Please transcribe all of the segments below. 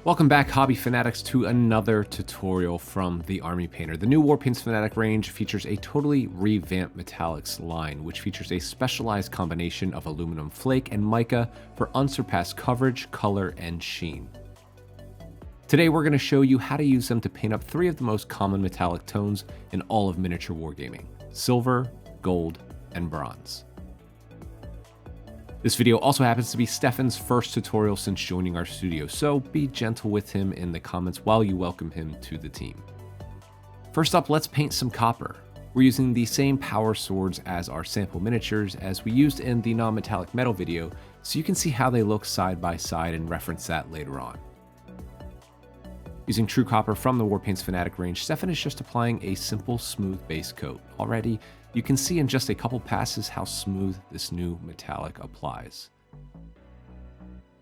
Welcome back, hobby fanatics, to another tutorial from the Army Painter. The new Warpaints Fanatic range features a totally revamped metallics line, which features a specialized combination of aluminum flake and mica for unsurpassed coverage, color, and sheen. Today we're going to show you how to use them to paint up three of the most common metallic tones in all of miniature wargaming: silver, gold, and bronze. This video also happens to be Steffen's first tutorial since joining our studio, so be gentle with him in the comments while you welcome him to the team. First up, let's paint some copper. We're using the same power swords as our sample miniatures as we used in the non-metallic metal video, so you can see how they look side by side and reference that later on. Using true copper from the Warpaints Fanatic range, Steffen is just applying a simple smooth base coat. Already, you can see in just a couple passes how smooth this new metallic applies.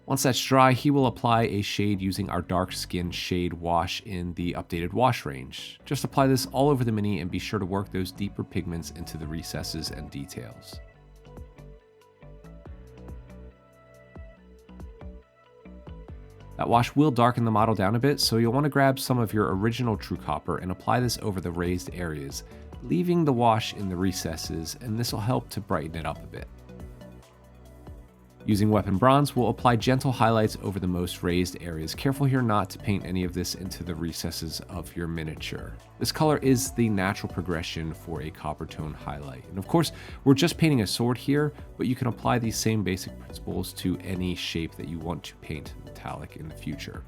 Once that's dry, he will apply a shade using our dark skin shade wash in the updated wash range. Just apply this all over the mini and be sure to work those deeper pigments into the recesses and details. That wash will darken the model down a bit, so you'll want to grab some of your original true copper and apply this over the raised areas, leaving the wash in the recesses, and this will help to brighten it up a bit. Using weapon bronze, we'll apply gentle highlights over the most raised areas. Careful here not to paint any of this into the recesses of your miniature. This color is the natural progression for a copper tone highlight. And of course, we're just painting a sword here, but you can apply these same basic principles to any shape that you want to paint metallic in the future.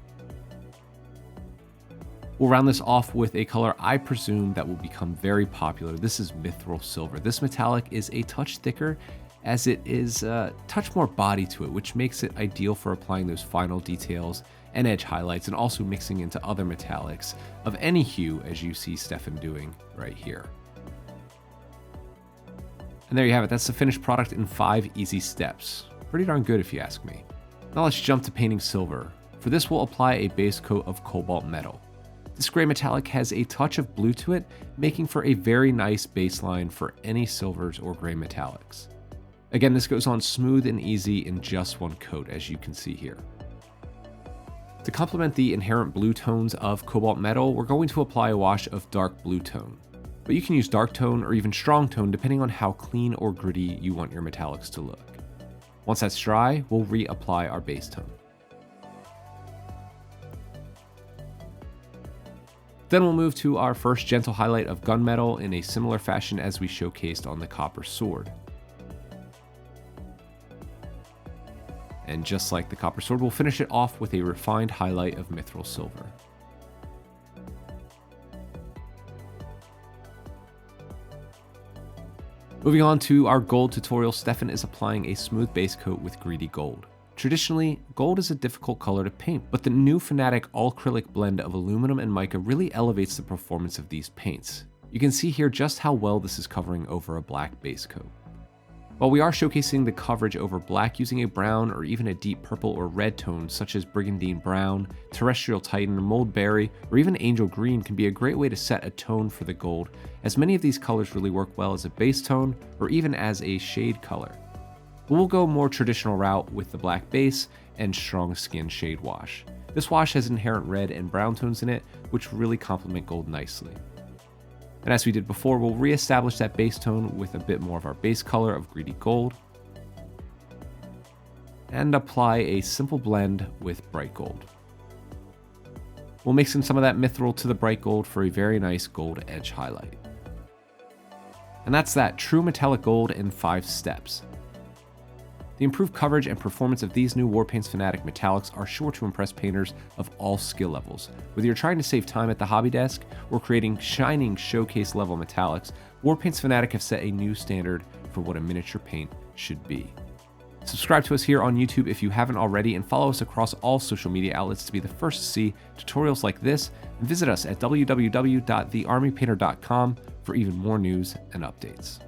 We'll round this off with a color I presume that will become very popular. This is mithril silver. This metallic is a touch thicker as it is a touch more body to it, which makes it ideal for applying those final details and edge highlights, and also mixing into other metallics of any hue, as you see Steffen doing right here. And there you have it. That's the finished product in 5 easy steps. Pretty darn good if you ask me. Now let's jump to painting silver. For this, we'll apply a base coat of cobalt metal. This gray metallic has a touch of blue to it, making for a very nice baseline for any silvers or gray metallics. Again, this goes on smooth and easy in just one coat, as you can see here. To complement the inherent blue tones of cobalt metal, we're going to apply a wash of dark blue tone. But you can use dark tone or even strong tone depending on how clean or gritty you want your metallics to look. Once that's dry, we'll reapply our base tone. Then we'll move to our first gentle highlight of gunmetal in a similar fashion as we showcased on the copper sword. And just like the copper sword, we'll finish it off with a refined highlight of mithril silver. Moving on to our gold tutorial, Steffen is applying a smooth base coat with greedy gold. Traditionally, gold is a difficult color to paint, but the new Fanatic Al-crylic blend of aluminum and mica really elevates the performance of these paints. You can see here just how well this is covering over a black base coat. While we are showcasing the coverage over black, using a brown or even a deep purple or red tone such as Brigandine Brown, Terrestrial Titan, Moldberry, or even Angel Green can be a great way to set a tone for the gold, as many of these colors really work well as a base tone or even as a shade color. But we'll go more traditional route with the black base and strong skin shade wash. This wash has inherent red and brown tones in it, which really complement gold nicely. And as we did before, we'll reestablish that base tone with a bit more of our base color of greedy gold, and apply a simple blend with bright gold. We'll mix in some of that mithril to the bright gold for a very nice gold edge highlight. And that's that, true metallic gold in 5 steps. The improved coverage and performance of these new Warpaints Fanatic metallics are sure to impress painters of all skill levels. Whether you're trying to save time at the hobby desk or creating shining showcase level metallics, Warpaints Fanatic have set a new standard for what a miniature paint should be. Subscribe to us here on YouTube if you haven't already, and follow us across all social media outlets to be the first to see tutorials like this, and visit us at www.thearmypainter.com for even more news and updates.